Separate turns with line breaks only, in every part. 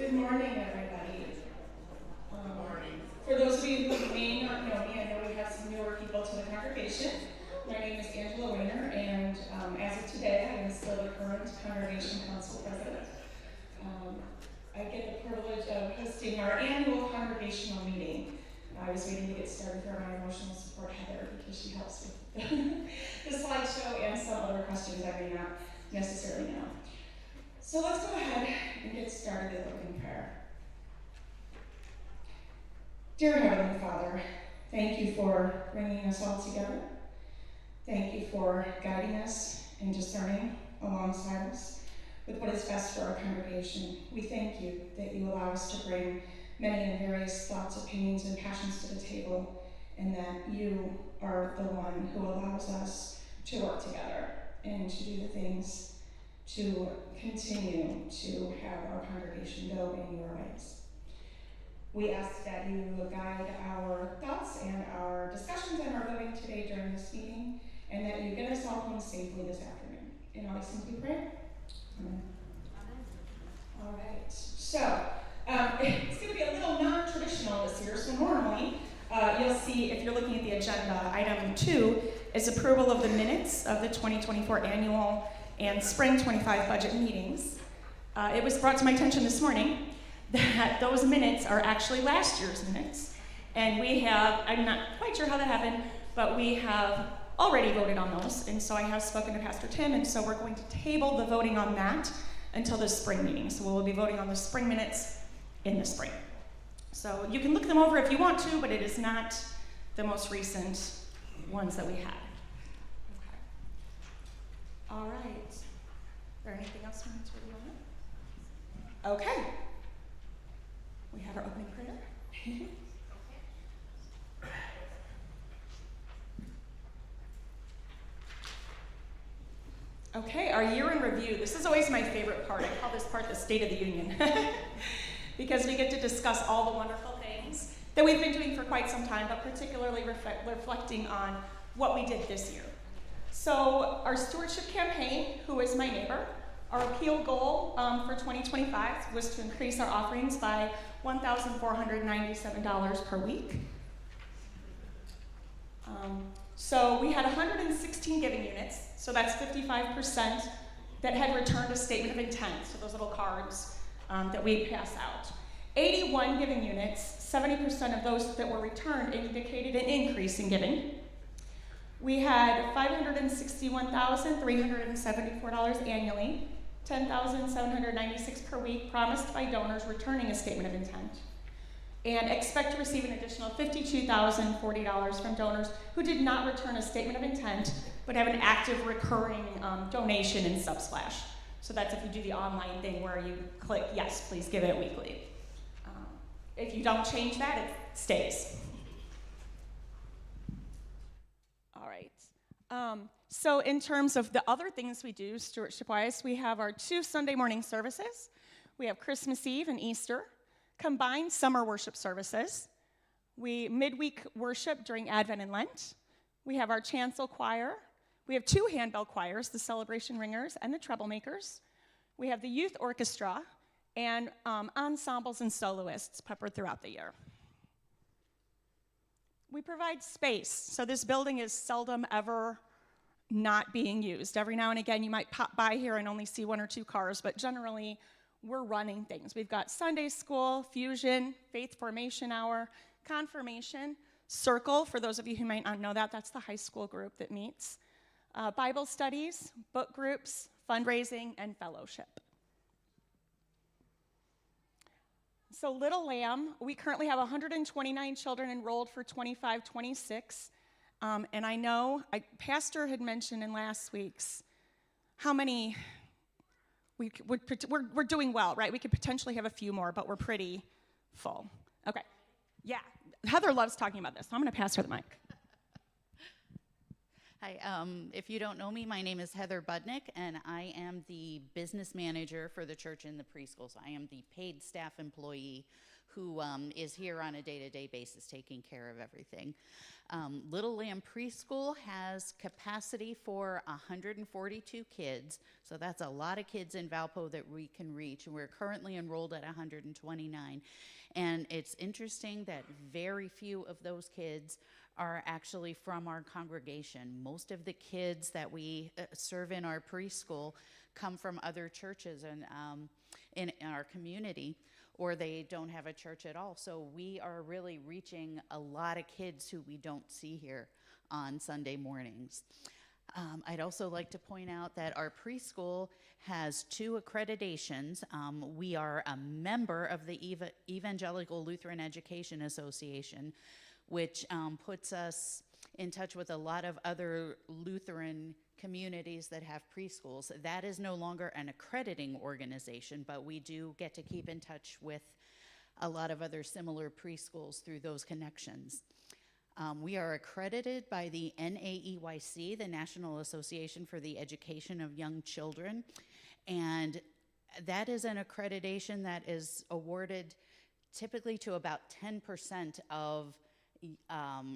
Good morning, everybody. For those of you who may not know me, I know we have some newer people to the congregation. My name is Angela Weiner, and as of today, I am still the current Congregation Council President. I get the privilege of hosting our annual congregational meeting. I was waiting to get started for my emotional support, Heather, because she helps with the slideshow and some other questions I may not necessarily know. So let's go ahead and get started with opening prayer. Dear Heavenly Father, thank you for bringing us all together. Thank you for guiding us and discerning alongside us with what is best for our congregation. We thank you that you allow us to bring many and various thoughts, opinions, and passions to the table, and that you are the one who allows us to work together and to do the things to continue to have our congregation go in your ways. We ask that you guide our thoughts and our discussions and our voting today during this meeting, and that you get us all home safely this afternoon. In all these things we pray. Amen. All right. So, it's going to be a little non-traditional this year. So normally, you'll see, if you're looking at the agenda, item 2 is approval of the minutes of the 2024 annual and spring 25 budget meetings. It was brought to my attention this morning that those minutes are actually last year's minutes. And we have, I'm not quite sure how that happened, but we have already voted on those. And so I have spoken to Pastor Tim, and so we're going to table the voting on that until the spring meeting. So we'll be voting on the spring minutes in the spring. So you can look them over if you want to, but it is not the most recent ones that we had. Okay. All right. Is there anything else we need to review on it? Okay. We have our opening prayer. Okay, our year in review. This is always my favorite part. I call this part the State of the Union because we get to discuss all the wonderful things that we've been doing for quite some time, but particularly reflecting on what we did this year. So our stewardship campaign, Who is My Neighbor? Our appeal goal for 2025 was to increase our offerings by $1,497 per week. So we had 116 giving units, so that's 55% that had returned a statement of intent, so those little cards that we pass out. 81 giving units, 70% of those that were returned indicated an increase in giving. We had $561,374 annually, $10,796 per week promised by donors returning a statement of intent, and expect to receive an additional $52,040 from donors who did not return a statement of intent but have an active recurring donation in Subsplash. So that's if you do the online thing where you click, yes, please give it weekly. If you don't change that, it stays. All right. So in terms of the other things we do stewardship-wise, we have our 2 Sunday morning services. We have Christmas Eve and Easter, combined summer worship services. We midweek worship during Advent and Lent. We have our chancel choir. We have 2 handbell choirs, the Celebration Ringers and the Troublemakers. We have the youth orchestra and ensembles and soloists peppered throughout the year. We provide space. So this building is seldom ever not being used. Every now and again, you might pop by here and only see 1 or 2 cars, but generally, we're running things. We've got Sunday school, fusion, faith formation hour, confirmation, circle, for those of you who might not know that, that's the high school group that meets, Bible studies, book groups, fundraising, and fellowship. So Little Lamb, we currently have 129 children enrolled for 25-26. And I know, Pastor had mentioned in last week's how many, we're doing well, right? We could potentially have a few more, but we're pretty full. Okay, yeah, Heather loves talking about this, so I'm gonna pass her the mic.
Hi, if you don't know me, my name is Heather Budnick, and I am the business manager for the church in the preschools. I am the paid staff employee who is here on a day-to-day basis taking care of everything. Little Lamb Preschool has capacity for 142 kids, so that's a lot of kids in Valpo that we can reach. We're currently enrolled at 129, and it's interesting that very few of those kids are actually from our congregation. Most of the kids that we serve in our preschool come from other churches and in our community, or they don't have a church at all. So we are really reaching a lot of kids who we don't see here on Sunday mornings. I'd also like to point out that our preschool has 2 accreditations. We are a member of the Evangelical Lutheran Education Association, which puts us in touch with a lot of other Lutheran communities that have preschools. That is no longer an accrediting organization, but we do get to keep in touch with a lot of other similar preschools through those connections. We are accredited by the NAEYC, the National Association for the Education of Young Children, and that is an accreditation that is awarded typically to about 10% of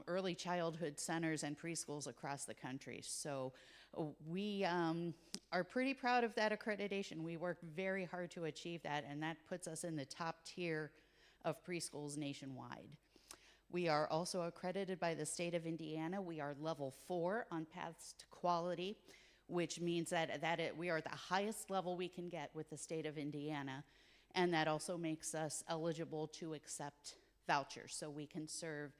early childhood centers and preschools across the country. So we are pretty proud of that accreditation. We work very hard to achieve that, and that puts us in the top tier of preschools nationwide. We are also accredited by the state of Indiana. We are level 4 on Paths to Quality, which means that we are at the highest level we can get with the state of Indiana, and that also makes us eligible to accept vouchers, so we can serve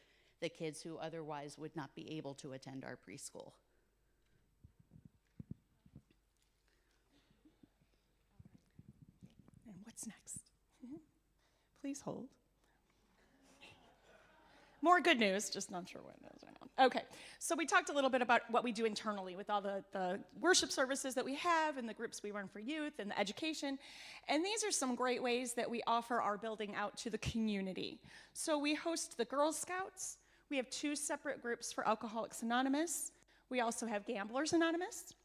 the kids who otherwise would not be able to attend our preschool.
And what's next? Please hold. More good news, just not sure what it is right now. Okay, so we talked a little bit about what we do internally with all the worship services that we have and the groups we run for youth and the education. And these are some great ways that we offer our building out to the community. So we host the Girl Scouts. We have 2 separate groups for Alcoholics Anonymous. We also have Gamblers Anonymous.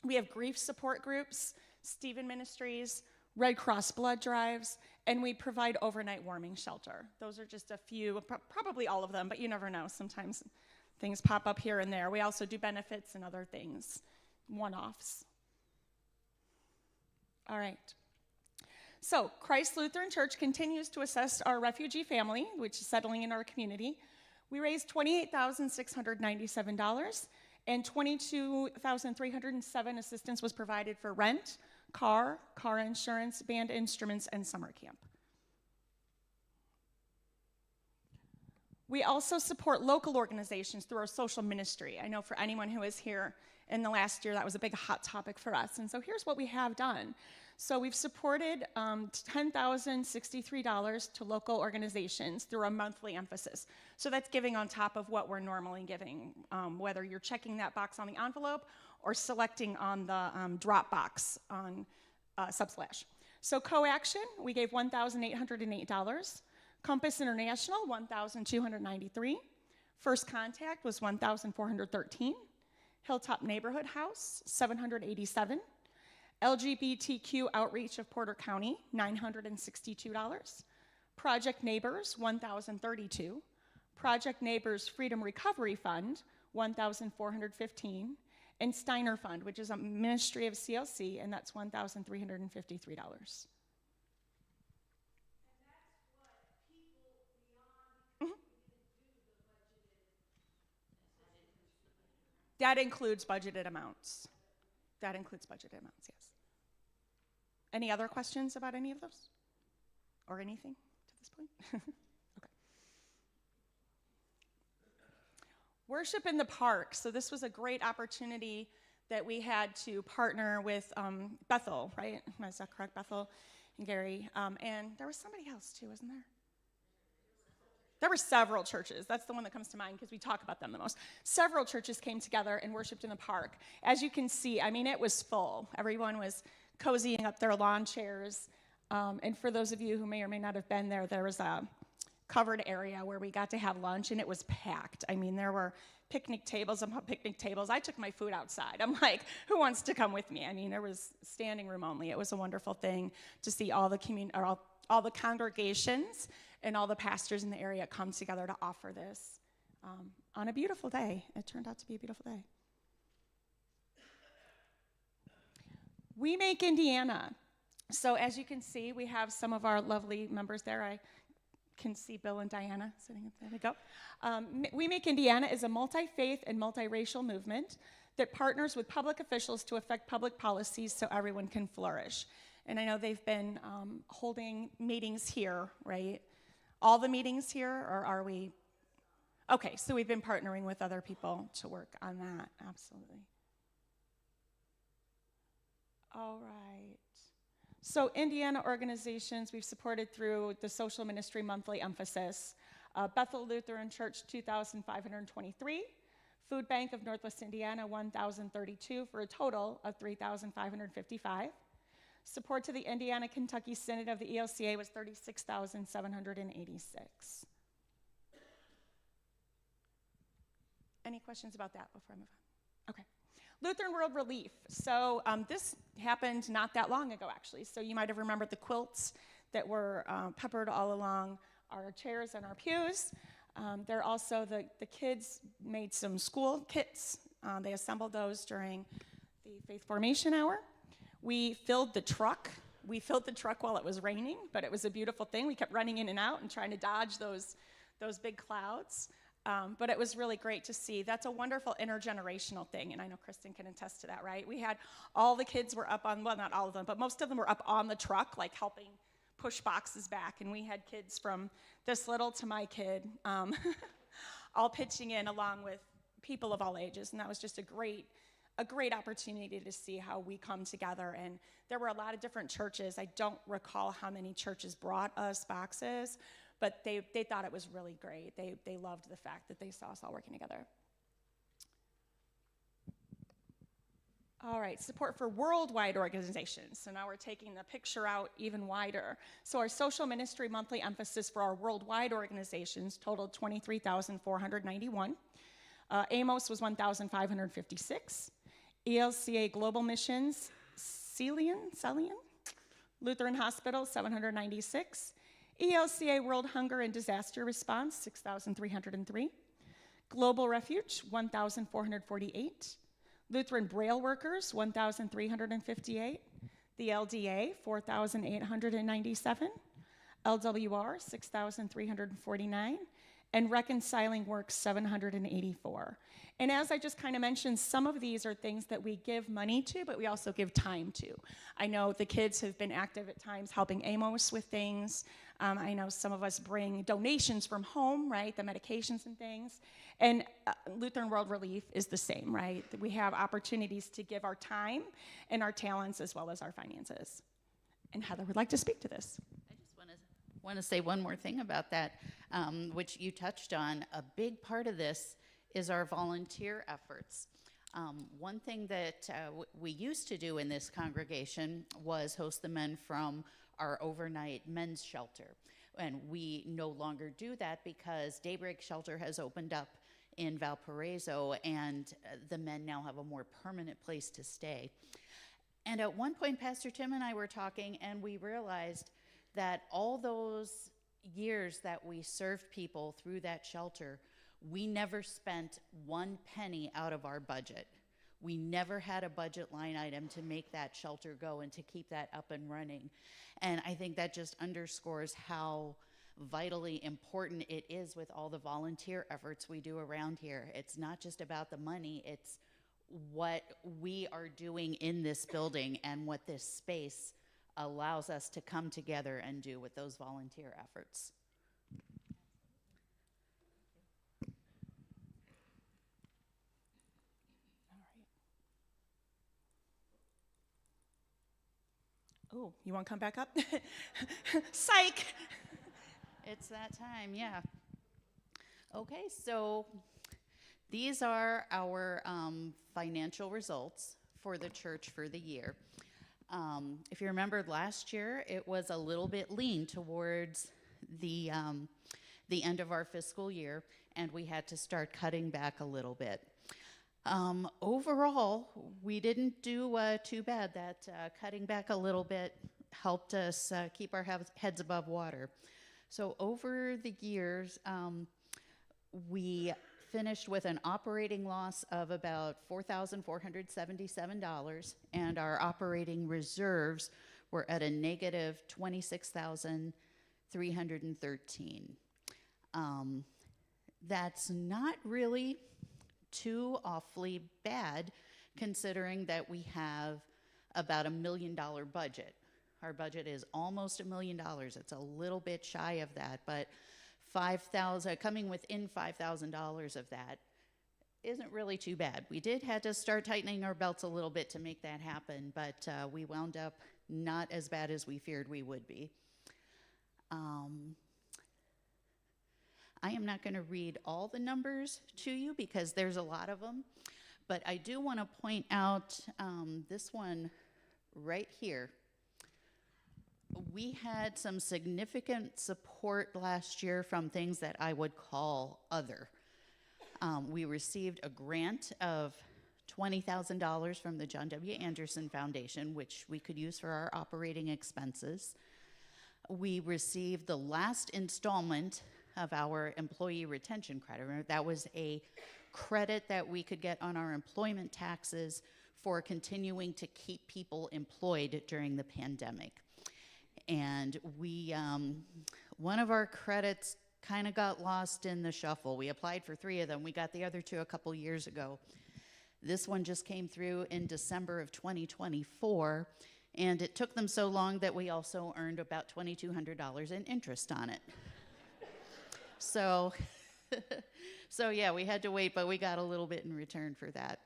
We have grief support groups, Stephen Ministries, Red Cross blood drives, and we provide overnight warming shelter. Those are just a few, probably all of them, but you never know. Sometimes things pop up here and there. We also do benefits and other things, one-offs. All right. So Christ Lutheran Church continues to assist our refugee family, which is settling in our community. We raised $28,697, and $22,307 assistance was provided for rent, car insurance, band instruments, and summer camp. We also support local organizations through our social ministry. I know for anyone who is here in the last year, that was a big hot topic for us. And so here's what we have done. So we've supported $10,063 to local organizations through a monthly emphasis. So that's giving on top of what we're normally giving, whether you're checking that box on the envelope or selecting on the drop box on Subslash. So Co-Action, we gave $1,808. Compass International, $1,293. First Contact was $1,413. Hilltop Neighborhood House, $787. LGBTQ Outreach of Porter County, $962. Project Neighbors, $1,032. Project Neighbors Freedom Recovery Fund, $1,415. And Steiner Fund, which is a ministry of CLC, and that's $1,353. That includes budgeted amounts. That includes budgeted amounts, yes. Any other questions about any of those? Or anything to this point? Okay. Worship in the park. So this was a great opportunity that we had to partner with Bethel, right? Is that correct? Bethel and Gary. And there was somebody else too, wasn't there? There were several churches. That's the one that comes to mind because we talk about them the most. Several churches came together and worshiped in the park. As you can see, I mean, it was full. Everyone was cozying up their lawn chairs. And for those of you who may or may not have been there, there was a covered area where we got to have lunch, and it was packed. I mean, there were picnic tables upon picnic tables. I took my food outside. I'm like, who wants to come with me? I mean, there was standing room only. It was a wonderful thing to see all the all the congregations and all the pastors in the area come together to offer this on a beautiful day. It turned out to be a beautiful day. We Make Indiana. So as you can see, we have some of our lovely members there. I can see Bill and Diana sitting up there. We go. We Make Indiana is a multi-faith and multiracial movement that partners with public officials to affect public policies so everyone can flourish. And I know they've been holding meetings here, right? All the meetings here, or are we? Okay, so we've been partnering with other people to work on that, absolutely. All right. So Indiana organizations we've supported through the Social Ministry Monthly Emphasis, Bethel Lutheran Church 2,523, Food Bank of Northwest Indiana 1,032 for a total of 3,555. Support to the Indiana-Kentucky Synod of the ELCA was 36,786. Any questions about that before I move on? Okay. Lutheran World Relief. So this happened not that long ago, actually. So you might have remembered the quilts that were peppered all along our chairs and our pews. They're also, the kids made some school kits. They assembled those during the Faith Formation Hour. We filled the truck. We filled the truck while it was raining, but it was a beautiful thing. We kept running in and out and trying to dodge those big clouds. But it was really great to see. That's a wonderful intergenerational thing, and I know Kristen can attest to that, right? We had all the kids were up on, well, not all of them, but most of them were up on the truck, like helping push boxes back, and we had kids from this little to my kid all pitching in along with people of all ages, and that was just a great opportunity to see how we come together. And there were a lot of different churches. I don't recall how many churches brought us boxes, but they thought it was really great. They loved the fact that they saw us all working together. All right, support for worldwide organizations. So now we're taking the picture out even wider. So our social ministry monthly emphasis for our worldwide organizations totaled 23,491. Amos was 1,556. ELCA Global Missions, Celian, Lutheran Hospital, 796. ELCA World Hunger and Disaster Response, 6,303. Global Refuge, 1,448. Lutheran Braille Workers, 1,358. The LDA, 4,897. LWR, 6,349. And Reconciling Works, 784. And as I just kind of mentioned, some of these are things that we give money to, but we also give time to. I know the kids have been active at times helping Amos with things. I know some of us bring donations from home, right, the medications and things. And Lutheran World Relief is the same, right? We have opportunities to give our time and our talents as well as our finances. And Heather would like to speak to this.
I just want to say one more thing about that, which you touched on. A big part of this is our volunteer efforts. One thing that we used to do in this congregation was host the men from our overnight men's shelter. And we no longer do that because Daybreak Shelter has opened up in Valparaiso, and the men now have a more permanent place to stay. And at one point, Pastor Tim and I were talking, and we realized that all those years that we served people through that shelter, we never spent one penny out of our budget. We never had a budget line item to make that shelter go and to keep that up and running. And I think that just underscores how vitally important it is with all the volunteer efforts we do around here. It's not just about the money, it's what we are doing in this building and what this space allows us to come together and do with those volunteer efforts.
Oh, you want to come back up? Psych!
It's that time, yeah. Okay, so these are our financial results for the church for the year. If you remember last year, it was a little bit lean towards the the end of our fiscal year, and we had to start cutting back a little bit. Overall, we didn't do too bad. That cutting back a little bit helped us keep our heads above water. So over the years, we finished with an operating loss of about $4,477, and our operating reserves were at a negative $26,313. That's not really too awfully bad, considering that we have about $1 million budget. Our budget is almost $1 million. It's a little bit shy of that, but coming within $5,000 of that isn't really too bad. We did have to start tightening our belts a little bit to make that happen, but we wound up not as bad as we feared we would be. I am not going to read all the numbers to you because there's a lot of them, but I do want to point out this one right here. We had some significant support last year from things that I would call other. We received a grant of $20,000 from the John W. Anderson Foundation, which we could use for our operating expenses. We received the last installment of our employee retention credit. That was a credit that we could get on our employment taxes for continuing to keep people employed during the pandemic. And we, one of our credits kind of got lost in the shuffle. We applied for 3 of them. We got the other 2 a couple years ago. This one just came through in December of 2024, and it took them so long that we also earned about $2,200 in interest on it. So yeah, we had to wait, but we got a little bit in return for that.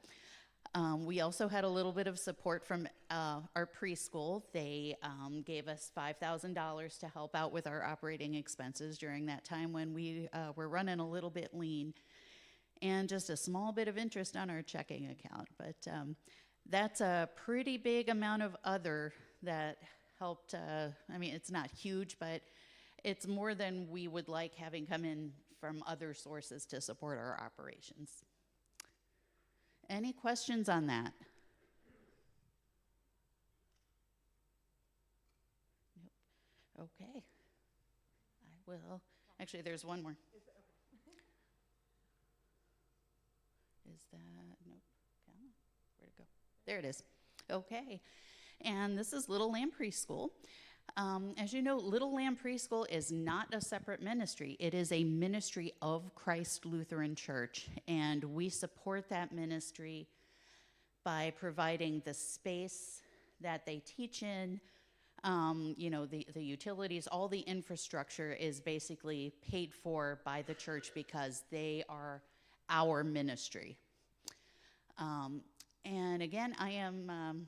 We also had a little bit of support from our preschool. They gave us $5,000 to help out with our operating expenses during that time when we were running a little bit lean, and just a small bit of interest on our checking account. But that's a pretty big amount of other that helped. I mean, it's not huge, but it's more than we would like having come in from other sources to support our operations. Any questions on that? Nope. Okay. I will. Actually, there's one more. Is that, nope. Come on. Where'd it go? There it is. Okay. And this is Little Lamb Preschool. As you know, Little Lamb Preschool is not a separate ministry. It is a ministry of Christ Lutheran Church, and we support that ministry by providing the space that they teach in. You know, the utilities, all the infrastructure is basically paid for by the church because they are our ministry. And again, I am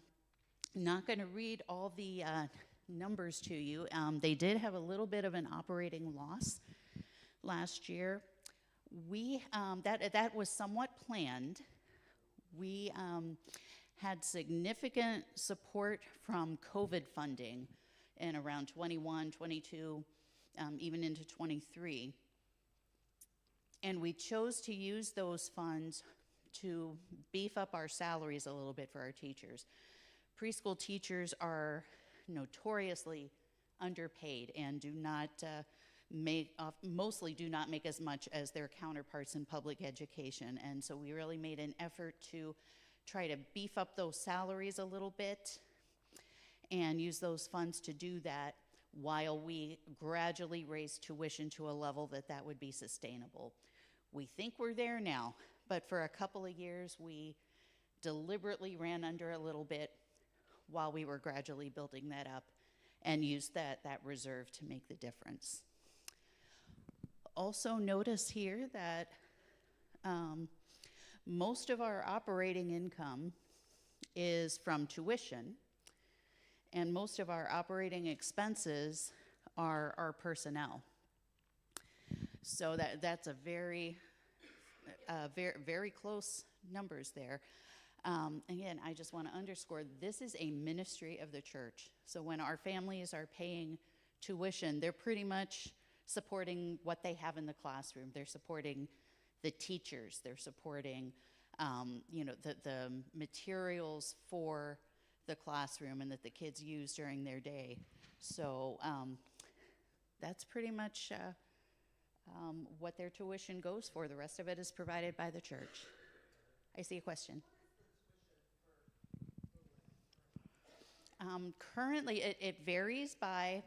not going to read all the numbers to you. They did have a little bit of an operating loss last year. We that was somewhat planned. We had significant support from COVID funding in around 21, 22, even into 23. And we chose to use those funds to beef up our salaries a little bit for our teachers. Preschool teachers are notoriously underpaid and do not mostly do not make as much as their counterparts in public education. And so we really made an effort to try to beef up those salaries a little bit and use those funds to do that while we gradually raise tuition to a level that would be sustainable. We think we're there now, but for a couple of years we deliberately ran under a little bit while we were gradually building that up and used that reserve to make the difference. Also notice here that most of our operating income is from tuition, and most of our operating expenses are our personnel. So that's a very close numbers there. Again, I just want to underscore, this is a ministry of the church. So when our families are paying tuition, they're pretty much supporting what they have in the classroom. They're supporting the teachers. They're supporting, the materials for the classroom and that the kids use during their day. So that's pretty much what their tuition goes for. The rest of it is provided by the church. I see a question. Currently, it varies by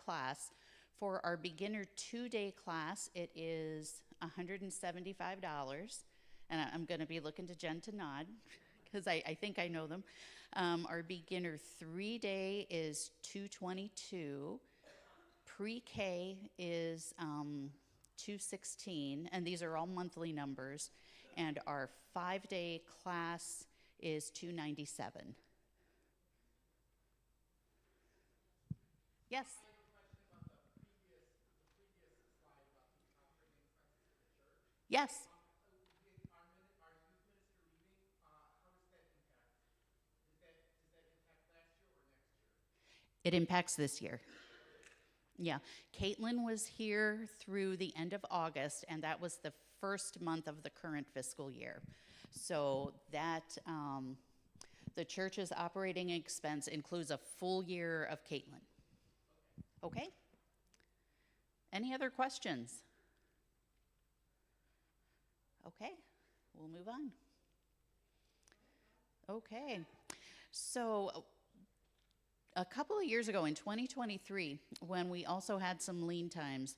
class. For our beginner 2-day class, it is $175. And I'm going to be looking to Jen to nod, because I think I know them. Our beginner 3-day is $222. Pre-K is $216, and these are all monthly numbers. And our 5-day class is $297. Yes. Yes. It impacts this year. Yeah. Caitlin was here through the end of August, and that was the first month of the current fiscal year. So that the church's operating expense includes a full year of Caitlin. Okay? Any other questions? Okay, we'll move on. Okay, so a couple of years ago in 2023, when we also had some lean times,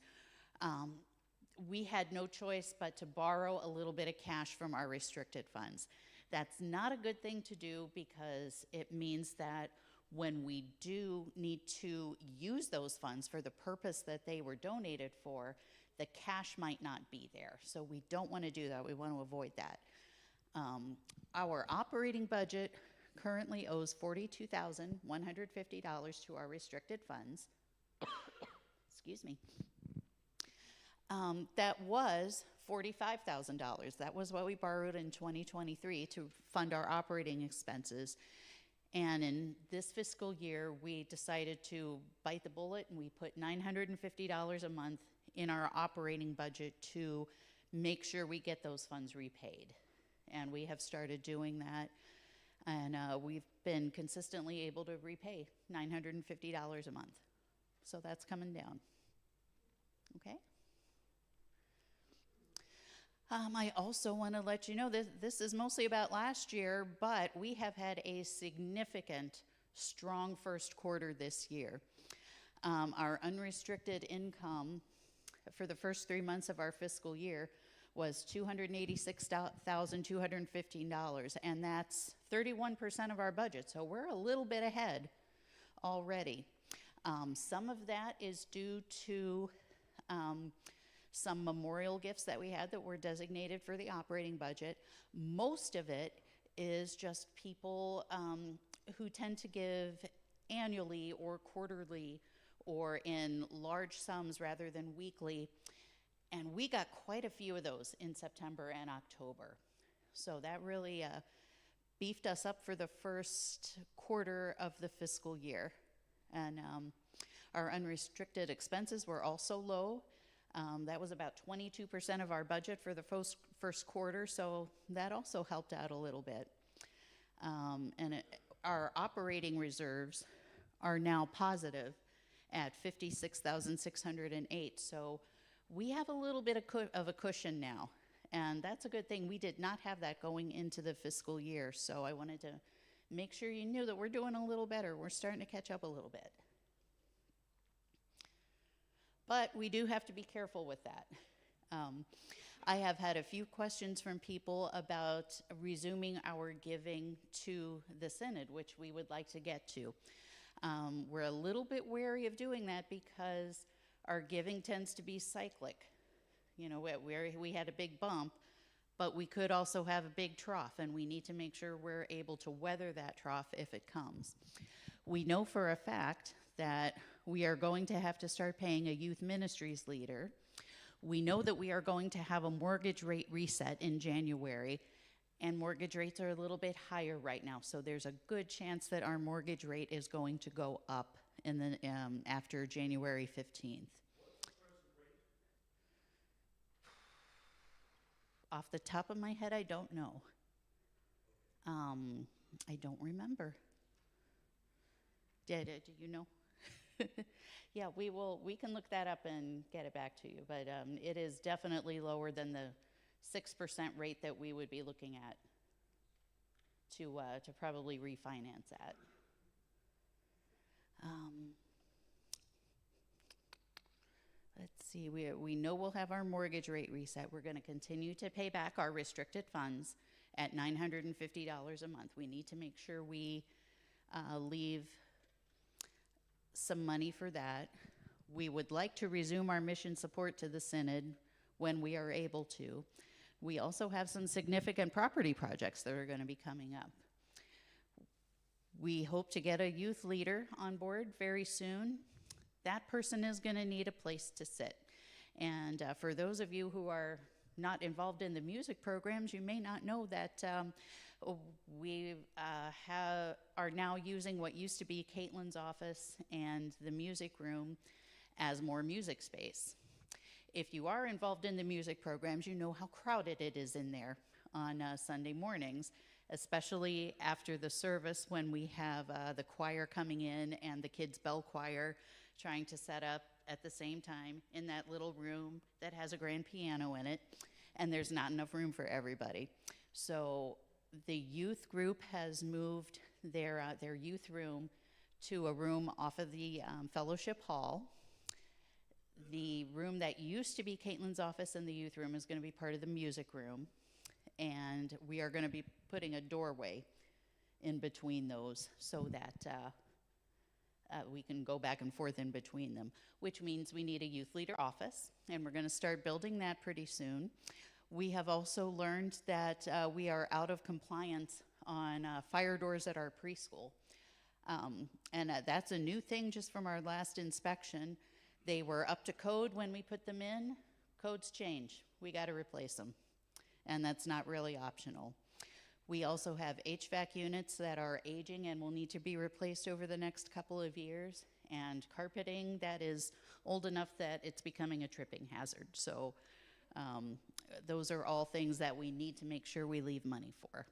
we had no choice but to borrow a little bit of cash from our restricted funds. That's not a good thing to do, because it means that when we do need to use those funds for the purpose that they were donated for, the cash might not be there. So we don't want to do that. We want to avoid that. Our operating budget currently owes $42,150 to our restricted funds. Excuse me. That was $45,000. That was what we borrowed in 2023 to fund our operating expenses. And in this fiscal year, we decided to bite the bullet, and we put $950 a month in our operating budget to make sure we get those funds repaid. And we have started doing that, and we've been consistently able to repay $950 a month. So that's coming down. Okay? I also want to let you know that this is mostly about last year, but we have had a significant, strong first quarter this year. Our unrestricted income for the first 3 months of our fiscal year was $286,215, and that's 31% of our budget. So we're a little bit ahead already. Some of that is due to some memorial gifts that we had that were designated for the operating budget. Most of it is just people who tend to give annually or quarterly or in large sums rather than weekly. And we got quite a few of those in September and October. So that really beefed us up for the first quarter of the fiscal year. And our unrestricted expenses were also low. That was about 22% of our budget for the first quarter, so that also helped out a little bit. Our operating reserves are now positive at $56,608, so we have a little bit of a cushion now, and that's a good thing. We did not have that going into the fiscal year, so I wanted to make sure you knew that we're doing a little better. We're starting to catch up a little bit. But we do have to be careful with that. I have had a few questions from people about resuming our giving to the Synod, which we would like to get to. We're a little bit wary of doing that because our giving tends to be cyclic. You know, we had a big bump, but we could also have a big trough, and we need to make sure we're able to weather that trough if it comes. We know for a fact that we are going to have to start paying a youth ministries leader. We know that we are going to have a mortgage rate reset in January, and mortgage rates are a little bit higher right now, so there's a good chance that our mortgage rate is going to go up in the after January 15th. Off the top of my head, I don't know. I don't remember. Do you know? Yeah, we can look that up and get it back to you, but it is definitely lower than the 6% rate that we would be looking at to probably refinance at. Let's see, we know we'll have our mortgage rate reset. We're going to continue to pay back our restricted funds at $950 a month. We need to make sure we leave some money for that. We would like to resume our mission support to the Synod when we are able to. We also have some significant property projects that are going to be coming up. We hope to get a youth leader on board very soon. That person is going to need a place to sit. And for those of you who are not involved in the music programs, you may not know that we are now using what used to be Caitlin's office and the music room as more music space. If you are involved in the music programs, you know how crowded it is in there on Sunday mornings, especially after the service when we have the choir coming in and the kids' bell choir trying to set up at the same time in that little room that has a grand piano in it, and there's not enough room for everybody. So the youth group has moved their youth room to a room off of the fellowship hall. The room that used to be Caitlin's office and the youth room is going to be part of the music room, and we are going to be putting a doorway in between those so that we can go back and forth in between them, which means we need a youth leader office, and we're going to start building that pretty soon. We have also learned that we are out of compliance on fire doors at our preschool. And that's a new thing just from our last inspection. They were up to code when we put them in. Codes change. We got to replace them. And that's not really optional. We also have HVAC units that are aging and will need to be replaced over the next couple of years, and carpeting that is old enough that it's becoming a tripping hazard. So those are all things that we need to make sure we leave money for.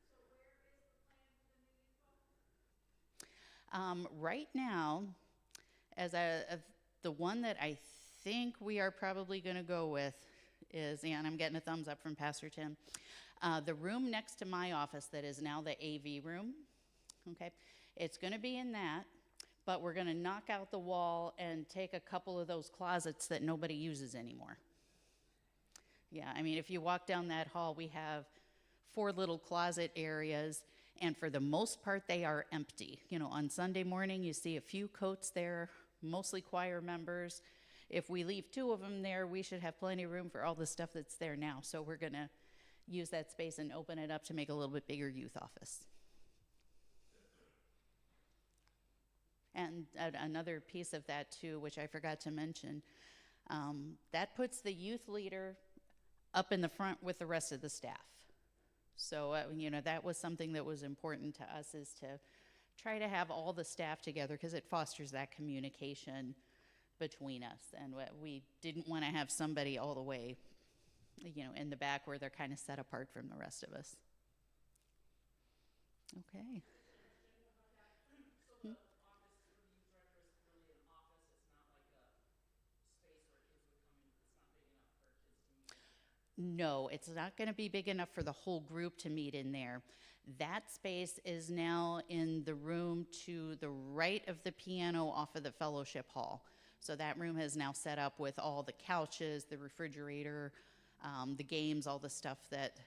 So where is the plan for the new hall?
Right now, the one that I think we are probably going to go with is, and I'm getting a thumbs up from Pastor Tim, the room next to my office that is now the AV room, okay? It's going to be in that, but we're going to knock out the wall and take a couple of those closets that nobody uses anymore. Yeah, I mean, if you walk down that hall, we have 4 little closet areas, and for the most part, they are empty. You know, on Sunday morning, you see a few coats there, mostly choir members. If we leave 2 of them there, we should have plenty of room for all the stuff that's there now. So we're going to use that space and open it up to make a little bit bigger youth office. And another piece of that too, which I forgot to mention, that puts the youth leader up in the front with the rest of the staff. So, you know, that was something that was important to us, is to try to have all the staff together because it fosters that communication between us. And we didn't want to have somebody all the way, you know, in the back where they're kind of set apart from the rest of us. Okay.
So the office for the youth director is really an office. It's not like a space where kids would come in. It's not big enough for kids to meet.
No, it's not going to be big enough for the whole group to meet in there. That space is now in the room to the right of the piano off of the fellowship hall. So that room has now set up with all the couches, the refrigerator, the games, all the stuff that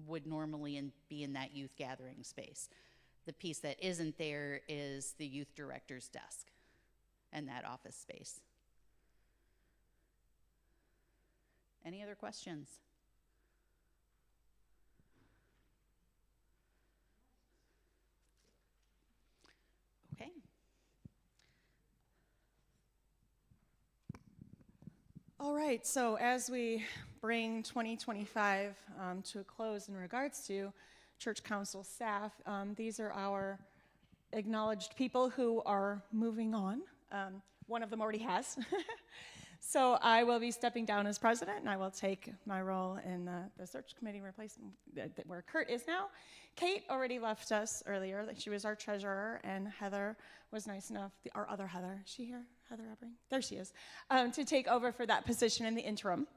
would normally be in that youth gathering space. The piece that isn't there is the youth director's desk and that office space. Any other questions? Okay.
All right, so as we bring 2025 to a close in regards to church council staff, these are our acknowledged people who are moving on. One of them already has. So I will be stepping down as president, and I will take my role in the search committee replacement where Kurt is now. Kate already left us earlier. She was our treasurer, and Heather was nice enough, our other Heather, is she here? Heather Ebbering? There she is, to take over for that position in the interim.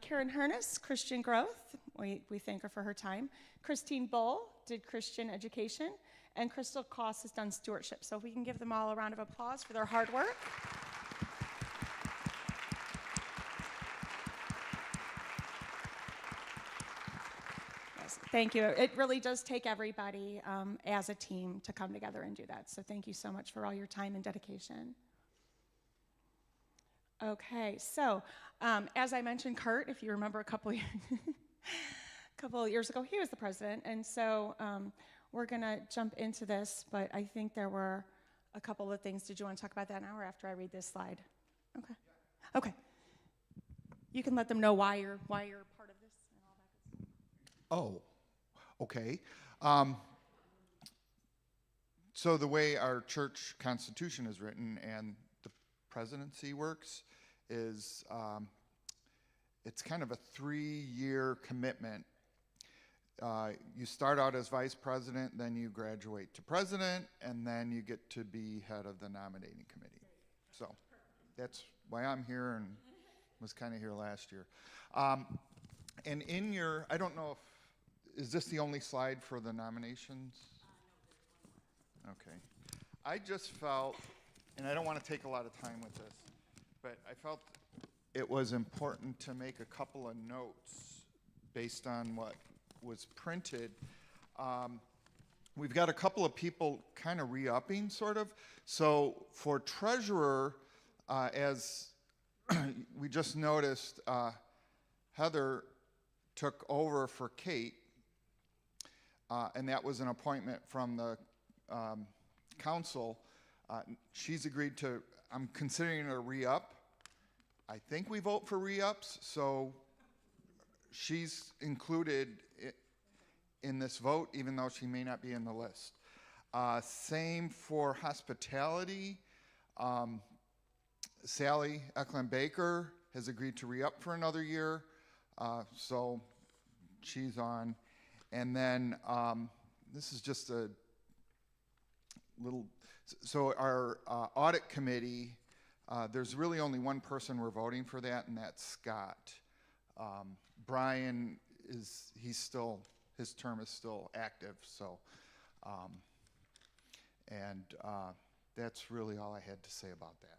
Karen Hernes, Christian Growth, we thank her for her time. Christine Bull did Christian education, and Crystal Koss has done stewardship. So if we can give them all a round of applause for their hard work. Yes, thank you. It really does take everybody as a team to come together and do that. So thank you so much for all your time and dedication. Okay, so as I mentioned, Kurt, if you remember a couple of years ago, he was the president, and so we're going to jump into this, but I think there were a couple of things. Did you want to talk about that now or after I read this slide? Okay. Okay. You can let them know why you're part of this and all that.
Oh, okay. So the way our church constitution is written and the presidency works is it's kind of a 3-year commitment. You start out as vice president, then you graduate to president, and then you get to be head of the nominating committee. So that's why I'm here and was kind of here last year. And in your, I don't know if, is this the only slide for the nominations? Okay. I just felt, and I don't want to take a lot of time with this, but I felt it was important to make a couple of notes based on what was printed. We've got a couple of people kind of re-upping, sort of. So for treasurer, as we just noticed, Heather took over for Kate, and that was an appointment from the council. She's agreed to, I'm considering a re-up. I think we vote for re-ups, so she's included in this vote, even though she may not be in the list. Same for hospitality. Sally Eklund-Baker has agreed to re-up for another year, so she's on. And then this is just a little, so our audit committee, there's really only one person we're voting for that, and that's Scott. Brian he's still, his term is still active, so, that's really all I had to say about that.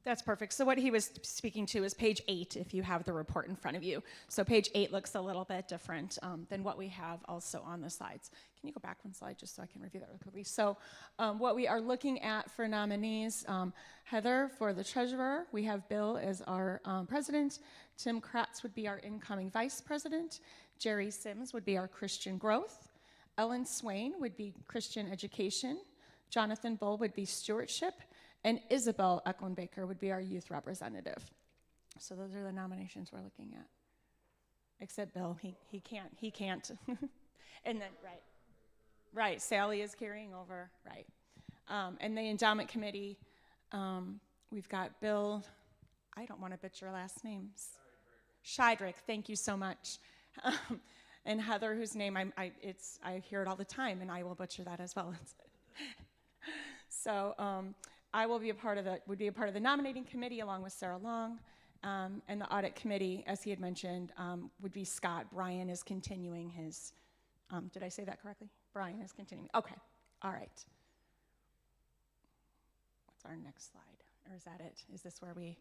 That's perfect. So what he was speaking to is page 8, if you have the report in front of you. So page 8 looks a little bit different than what we have also on the slides. Can you go back one slide just so I can review that really quickly? So what we are looking at for nominees, Heather for the treasurer. We have Bill as our president. Tim Kratz would be our incoming vice president. Jerry Sims would be our Christian growth. Ellen Swain would be Christian education. Jonathan Bull would be stewardship. And Isabel Eklund-Baker would be our youth representative. So those are the nominations we're looking at. Except Bill, he can't. And then, right, Sally is carrying over, right. And the endowment committee, we've got Bill, I don't want to butcher last names. Scheidrich, thank you so much. And Heather, whose name I hear it all the time, and I will butcher that as well. So, I will be would be a part of the nominating committee along with Sarah Long, and the audit committee, as he had mentioned, would be Scott. Brian is continuing his, did I say that correctly? Brian is continuing. Okay, all right. What's our next slide? Or is that it? Is this where we,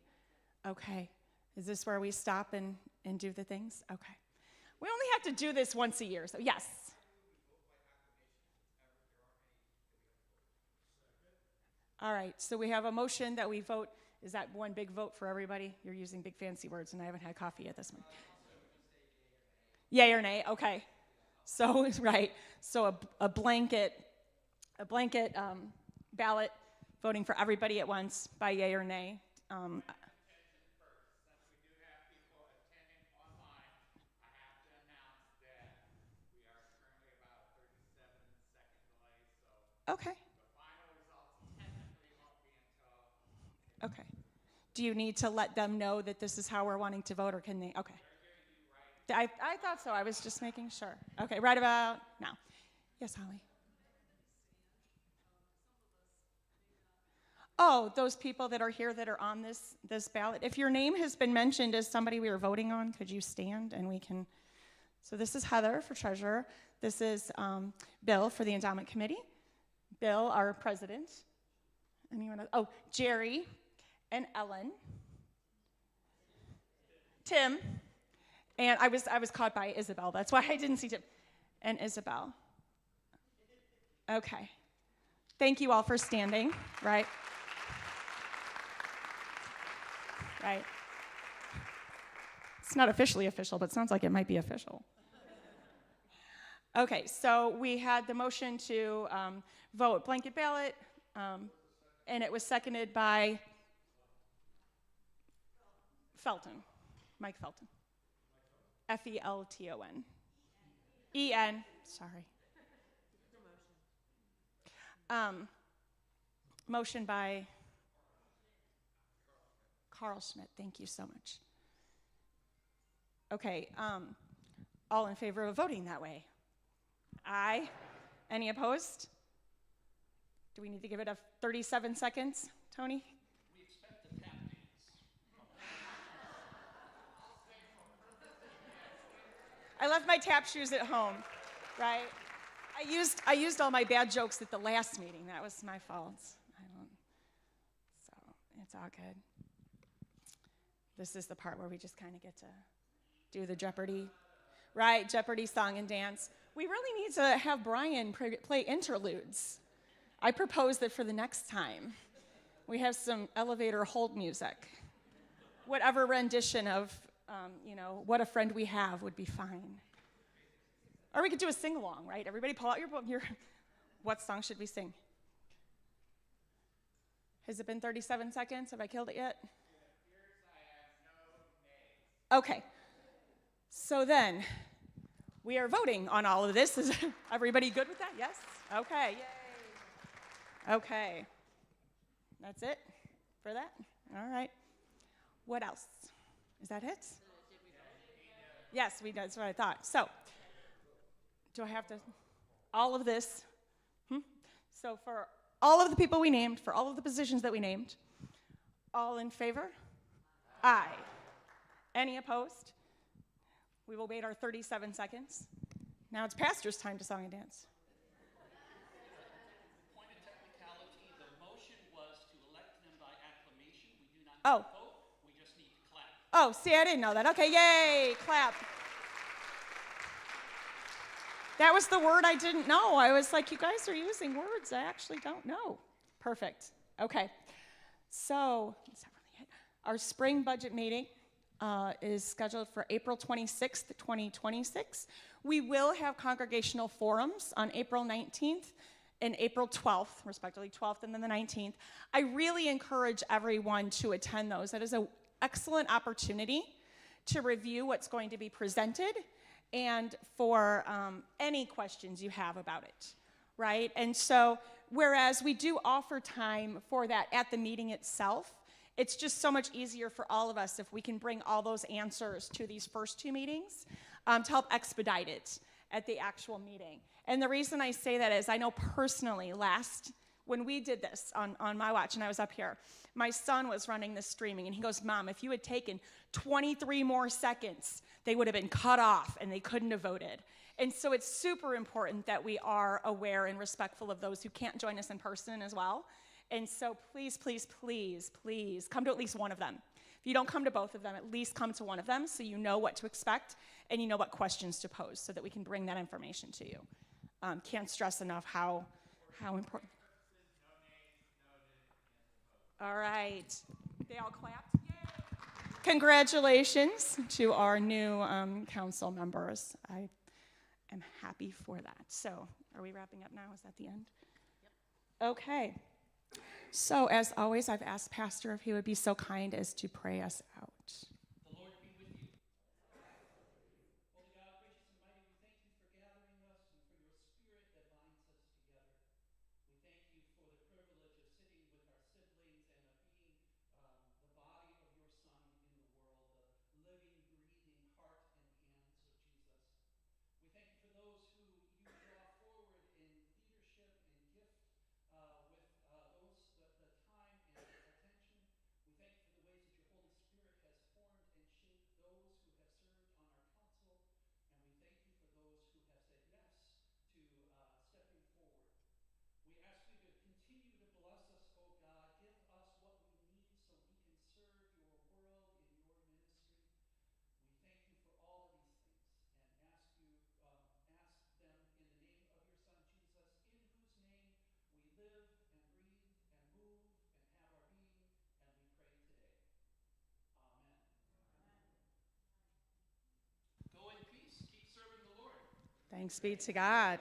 okay. Is this where we stop and do the things? Okay. We only have to do this once a year, so yes. All right, so we have a motion that we vote. Is that one big vote for everybody? You're using big fancy words, and I haven't had coffee yet this morning. Yay or nay? Okay. So right. So a blanket ballot voting for everybody at once by yay or nay. Okay. Okay. Do you need to let them know that this is how we're wanting to vote, or can they? Okay. I thought so. I was just making sure. Okay, right about now. Yes, Holly. Oh, those people that are here that are on this ballot. If your name has been mentioned as somebody we are voting on, could you stand and we can? So this is Heather for treasurer. This is Bill for the endowment committee. Bill, our president. Anyone else? Oh, Jerry and Ellen. Tim. And I was caught by Isabel. That's why I didn't see Tim. And Isabel. Okay. Thank you all for standing, right? Right. It's not officially official, but it sounds like it might be official. Okay, so we had the motion to vote blanket ballot, and it was seconded by Felton, Mike Felton. Felton. En, sorry. Motion by Carl Schmidt, thank you so much. Okay, all in favor of voting that way? Aye. Any opposed? Do we need to give it a 37 seconds, Tony?
We expect a tap dance.
I left my tap shoes at home, right? I used all my bad jokes at the last meeting. That was my fault. So it's all good. This is the part where we just kind of get to do the Jeopardy, right? Jeopardy song and dance. We really need to have Brian play interludes. I propose that for the next time, we have some elevator hold music. Whatever rendition of, What a Friend We Have would be fine. Or we could do a sing-along, right? Everybody pull out your what song should we sing? Has it been 37 seconds? Have I killed it yet? Okay. So then, we are voting on all of this. Is everybody good with that? Yes? Okay. Yay. Okay. That's it for that? All right. What else? Is that it? Yes, we did. That's what I thought. So, do I have to? All of this. So for all of the people we named, for all of the positions that we named, all in favor? Aye. Any opposed? We will wait our 37 seconds. Now it's pastor's time to song and dance.
Point of technicality, the motion was to elect them by acclamation. We do not need to vote, we just need to clap.
Oh, see, I didn't know that. Okay, yay, clap. That was the word I didn't know. I was like, you guys are using words I actually don't know. Perfect. Okay. So, is that really it? Our spring budget meeting is scheduled for April 26th, 2026. We will have congregational forums on April 19th and April 12th, respectively, 12th and then the 19th. I really encourage everyone to attend those. That is an excellent opportunity to review what's going to be presented and for any questions you have about it, right? And so, whereas we do offer time for that at the meeting itself, it's just so much easier for all of us if we can bring all those answers to these first two meetings to help expedite it at the actual meeting. And the reason I say that is I know personally when we did this on my watch and I was up here, my son was running this streaming and he goes, Mom, if you had taken 23 more seconds, they would have been cut off and they couldn't have voted. And so it's super important that we are aware and respectful of those who can't join us in person as well. And so please, please, please, please come to at least one of them. If you don't come to both of them, at least come to one of them so you know what to expect and you know what questions to pose so that we can bring that information to you. Can't stress enough how important. All right. They all clapped? Yay. Congratulations to our new council members. I am happy for that. So, are we wrapping up now? Is that the end? Yep. Okay. So, as always, I've asked Pastor if he would be so kind as to pray us out.
The Lord be with you. Holy God, gracious and mighty, we thank you for gathering us and for your spirit that binds us together. We thank you for the privilege of sitting with our siblings and of being the body
Thanks be to God.